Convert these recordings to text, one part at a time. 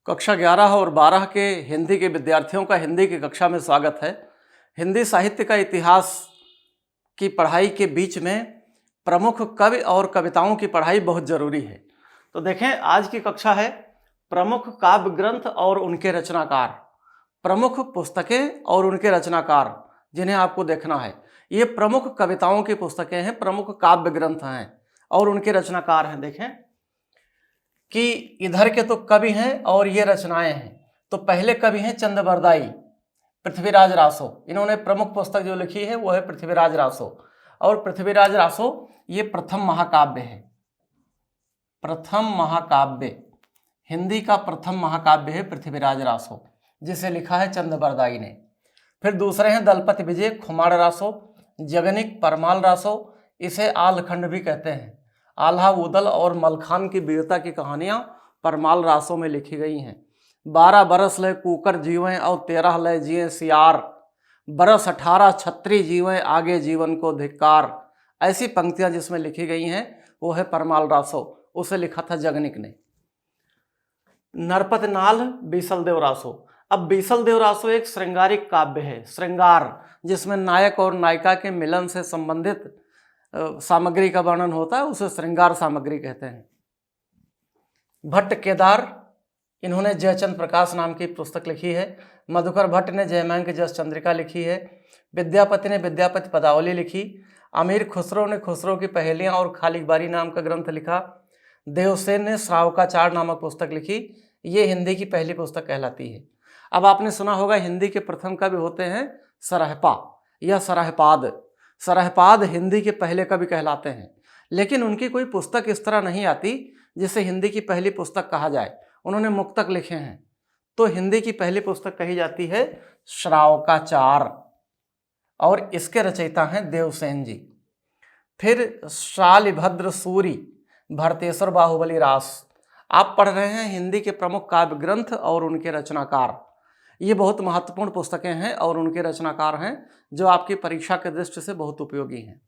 कक्षा 11 और 12 के हिंदी के विद्यार्थियों का हिंदी की कक्षा में स्वागत है। हिंदी साहित्य का इतिहास की पढ़ाई के बीच में प्रमुख कवि और कविताओं की पढ़ाई बहुत ज़रूरी है। तो देखें, आज की कक्षा है प्रमुख काव्य ग्रंथ और उनके रचनाकार, प्रमुख पुस्तकें और उनके रचनाकार जिन्हें आपको देखना है। ये प्रमुख कविताओं की पुस्तकें हैं, प्रमुख काव्य ग्रंथ हैं और उनके रचनाकार हैं। देखें कि इधर के तो कवि हैं और ये रचनाएं हैं। तो पहले कवि हैं चंदबरदाई, पृथ्वीराज रासो। इन्होंने प्रमुख पुस्तक जो लिखी है वो है पृथ्वीराज रासो। और पृथ्वीराज रासो ये प्रथम महाकाव्य है, प्रथम महाकाव्य, हिंदी का प्रथम महाकाव्य है पृथ्वीराज रासो, जिसे लिखा है चंदबरदाई ने। फिर दूसरे हैं दलपति विजय खुमार रासो, जगनिक परमाल रासो, इसे आलखंड भी कहते हैं। आल्हा उदल और मलखान की वीरता की कहानियां परमाल रासों में लिखी गई हैं। 12 बरस लय कुकर जीवें और 13 लय जिए सियार, बरस 18 छत्री जीवें आगे जीवन को धिक्कार। ऐसी पंक्तियां जिसमें लिखी गई हैं वो है परमाल रासो, उसे लिखा था जगनिक ने। नरपत नाल बीसल देव रासो। अब बीसल देव रासो एक श्रृंगारिक काव्य है, श्रृंगार, जिसमें नायक और नायिका के मिलन से संबंधित सामग्री का वर्णन होता है, उसे श्रृंगार सामग्री कहते हैं। भट्ट केदार, इन्होंने जयचंद प्रकाश नाम की पुस्तक लिखी है। मधुकर भट्ट ने जयमंक जस चंद्रिका लिखी है। विद्यापति ने विद्यापति पदावली लिखी। अमीर खुसरो ने खुसरो की पहेलियां और खाली बारी नाम का ग्रंथ लिखा। देवसेन ने श्रावकाचार नामक पुस्तक लिखी। ये हिंदी की पहली पुस्तक कहलाती है। अब आपने सुना होगा हिंदी के प्रथम कवि होते हैं सरहपा या सरहपाद। सरहपाद हिंदी के पहले कवि कहलाते हैं, लेकिन उनकी कोई पुस्तक इस तरह नहीं आती जिसे हिंदी की पहली पुस्तक कहा जाए। उन्होंने मुक्तक लिखे हैं, तो हिंदी की पहली पुस्तक कही जाती है श्रावकाचार, और इसके रचयिता हैं देवसेन जी। फिर शालिभद्र सूरी, भरतेश्वर बाहुबली रास। आप पढ़ रहे हैं हिंदी के प्रमुख काव्य ग्रंथ और उनके रचनाकार। ये बहुत महत्वपूर्ण पुस्तकें हैं और उनके रचनाकार हैं जो आपकी परीक्षा के दृष्टि से बहुत उपयोगी हैं।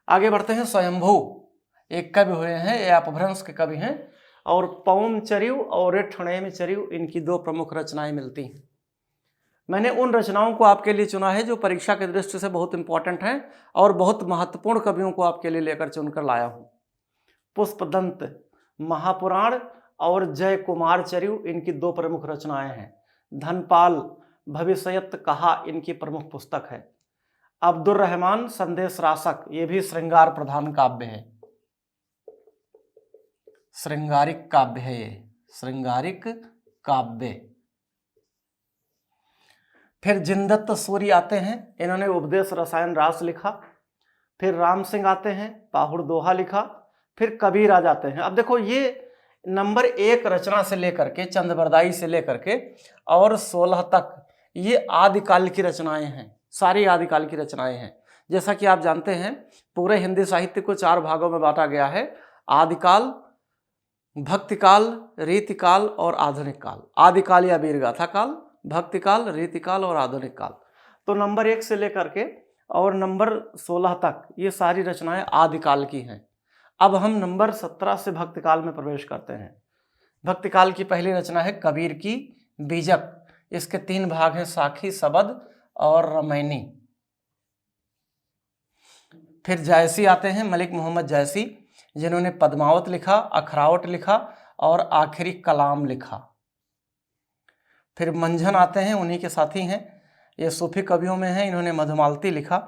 आगे बढ़ते हैं। स्वयंभू एक कवि हुए हैं, ये अपभ्रंश के कवि हैं, और पौम चरियु और ठणेम चरियु इनकी दो प्रमुख रचनाएं मिलती हैं। मैंने उन रचनाओं को आपके लिए चुना है जो परीक्षा के दृष्टि से बहुत इंपॉर्टेंट हैं और बहुत महत्वपूर्ण कवियों को आपके लिए लेकर चुनकर लाया हूँ। पुष्पदंत, महापुराण और जय कुमार चरियु इनकी दो प्रमुख रचनाएं हैं। धनपाल, भविष्यत कहा इनकी प्रमुख पुस्तक है। अब्दुर रहमान संदेश रासक, ये भी श्रृंगार प्रधान काव्य है, श्रृंगारिक काव्य है, ये श्रृंगारिक काव्य। फिर जिनदत्त सूरी आते हैं, इन्होंने उपदेश रसायन रास लिखा। फिर राम सिंह आते हैं, पाहुड़ दोहा लिखा। फिर कबीराज आते हैं। अब देखो, ये नंबर 1 रचना से लेकर के, चंदबरदाई से लेकर के और 16 तक ये आदिकाल की रचनाएं हैं, सारी आदिकाल की रचनाएं हैं। जैसा कि आप जानते हैं पूरे हिंदी साहित्य को 4 भागों में बांटा गया है: आदिकाल, भक्तिकाल, रीतिकाल और आधुनिक काल। आदिकाल या वीरगाथा काल, भक्तिकाल, रीतिकाल और आधुनिक काल। तो नंबर 1 से लेकर के और नंबर 16 तक ये सारी रचनाएं आदिकाल की हैं। अब हम नंबर 17 से भक्तिकाल में प्रवेश करते हैं। भक्तिकाल की पहली रचना है कबीर की बीजक। इसके 3 भाग हैं, साखी, सबद और रमैनी। फिर जायसी आते हैं, मलिक मोहम्मद जायसी, जिन्होंने पद्मावत लिखा, अखरावट लिखा और आखिरी कलाम लिखा। फिर मंझन आते हैं, उन्हीं के साथी हैं, ये सूफी कवियों में हैं, इन्होंने मधुमालती लिखा।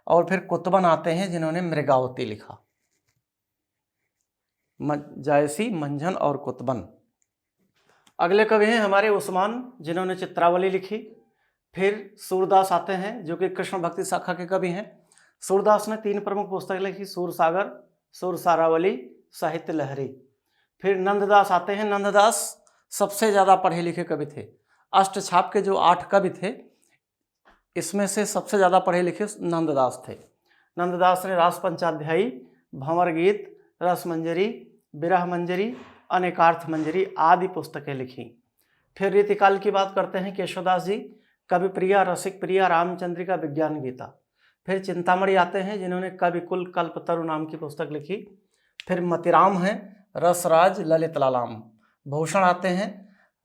और फिर कुतबन आते हैं, जिन्होंने मृगावती लिखा। जायसी, मंझन और कुतबन। अगले कवि हैं हमारे उस्मान, जिन्होंने चित्रावली लिखी। फिर सूरदास आते हैं, जो कि कृष्ण भक्ति शाखा के कवि हैं। सूरदास ने 3 प्रमुख पुस्तकें लिखी: सूरसागर, सूरसारावली, साहित्य लहरी। फिर नंददास आते हैं। नंददास सबसे ज़्यादा पढ़े लिखे कवि थे। अष्टछाप के जो 8 कवि थे, इसमें से सबसे ज़्यादा पढ़े लिखे नंददास थे। नंददास ने रास पंचाध्यायी, भंवर गीत, रस मंजरी, विरह मंजरी, अनेकार्थ मंजरी आदि पुस्तकें लिखी। फिर रीतिकाल की बात करते हैं केशवदास जी, कवि प्रिया, रसिक प्रिया, रामचंद्रिका, विज्ञान गीता। फिर चिंतामणि आते हैं, जिन्होंने कविकुल कल्पतरु नाम की पुस्तक लिखी। फिर मतिराम हैं, रसराज, ललित लालाम। भूषण आते हैं,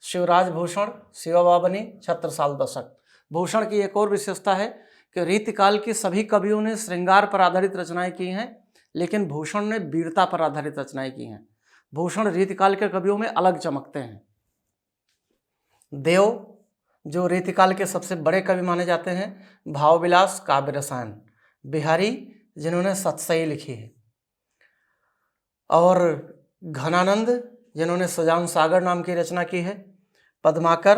शिवराज भूषण, शिवबाबनी, छत्रसाल दशक। भूषण की एक और विशेषता है कि रीतिकाल के सभी कवियों ने श्रृंगार पर आधारित रचनाएं की हैं, लेकिन भूषण ने वीरता पर आधारित रचनाएं की हैं। भूषण रीतिकाल के कवियों में अलग चमकते हैं। देव जो रीतिकाल के सबसे बड़े कवि माने जाते हैं, भावविलास, काव्य रसायन। बिहारी जिन्होंने सतसई लिखी है, और घनानंद जिन्होंने सजान सागर नाम की रचना की है। पद्माकर,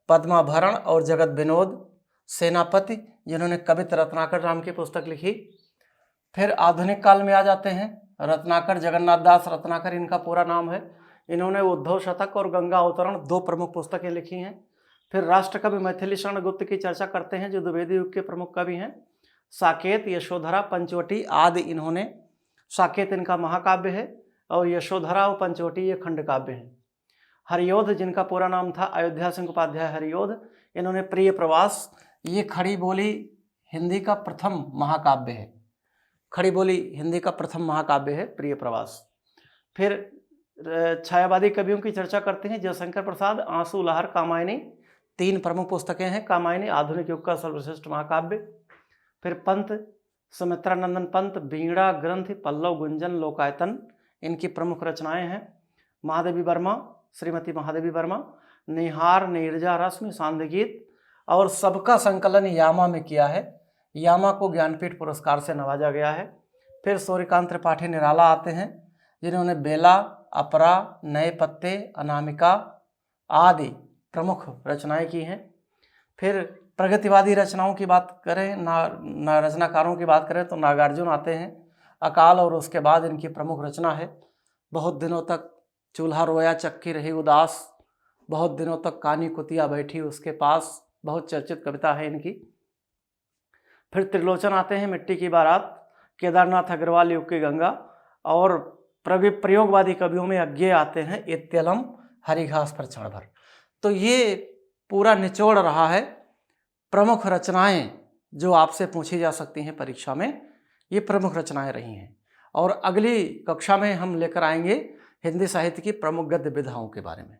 पद्माभरण और जगत विनोद। सेनापति जिन्होंने कवित रत्नाकर नाम की पुस्तक लिखी। फिर आधुनिक काल में आ जाते हैं रत्नाकर, जगन्नाथ दास रत्नाकर इनका पूरा नाम है। इन्होंने उद्धव शतक और गंगा अवतरण 2 प्रमुख पुस्तकें लिखी हैं। फिर राष्ट्रकवि मैथिली शरण गुप्त की चर्चा करते हैं, जो द्विवेदी युग के प्रमुख कवि हैं। साकेत, यशोधरा, पंचवटी आदि इन्होंने, साकेत इनका महाकाव्य है और यशोधरा और पंचवटी ये खंड काव्य हैं। हरियोध जिनका पूरा नाम था अयोध्या सिंह उपाध्याय हरियोध, इन्होंने प्रिय प्रवास, ये खड़ी बोली हिंदी का प्रथम महाकाव्य है। खड़ी बोली हिंदी का प्रथम महाकाव्य है प्रिय प्रवास। फिर छायावादी कवियों की चर्चा करते हैं। जयशंकर प्रसाद, आंसू लहर, कामायनी 3 प्रमुख पुस्तकें हैं। कामायनी आधुनिक युग का सर्वश्रेष्ठ महाकाव्य। फिर पंत, सुमित्रानंदन पंत, बीड़ा ग्रंथ, पल्लव गुंजन, लोकायतन इनकी प्रमुख रचनाएं हैं। महादेवी वर्मा, श्रीमती महादेवी वर्मा, निहार, नीरजा रश्मि, सांध्यगीत, और सबका संकलन यामा में किया है। यामा को ज्ञानपीठ पुरस्कार से नवाजा गया है। फिर सूर्यकांत त्रिपाठी निराला आते हैं, जिन्होंने बेला, अपरा, नए पत्ते, अनामिका आदि प्रमुख रचनाएं की हैं। फिर प्रगतिवादी रचनाओं की बात करें, रचनाकारों की बात करें तो नागार्जुन आते हैं। अकाल और उसके बाद इनकी प्रमुख रचना है। बहुत दिनों तक चूल्हा रोया चक्की रही उदास, बहुत दिनों तक कानी कुतिया बैठी उसके पास, बहुत चर्चित कविता है इनकी। फिर त्रिलोचन आते हैं, मिट्टी की बारात, केदारनाथ अग्रवाल युग की गंगा, और प्रयोगवादी कवियों में अज्ञेय आते हैं, इत्यलम, हरिघास पर क्षण भर। तो ये पूरा निचोड़ रहा है प्रमुख रचनाएं जो आपसे पूछी जा सकती हैं परीक्षा में, ये प्रमुख रचनाएं रही हैं। और अगली कक्षा में हम लेकर आएंगे हिंदी साहित्य की प्रमुख गद्य विधाओं के बारे में।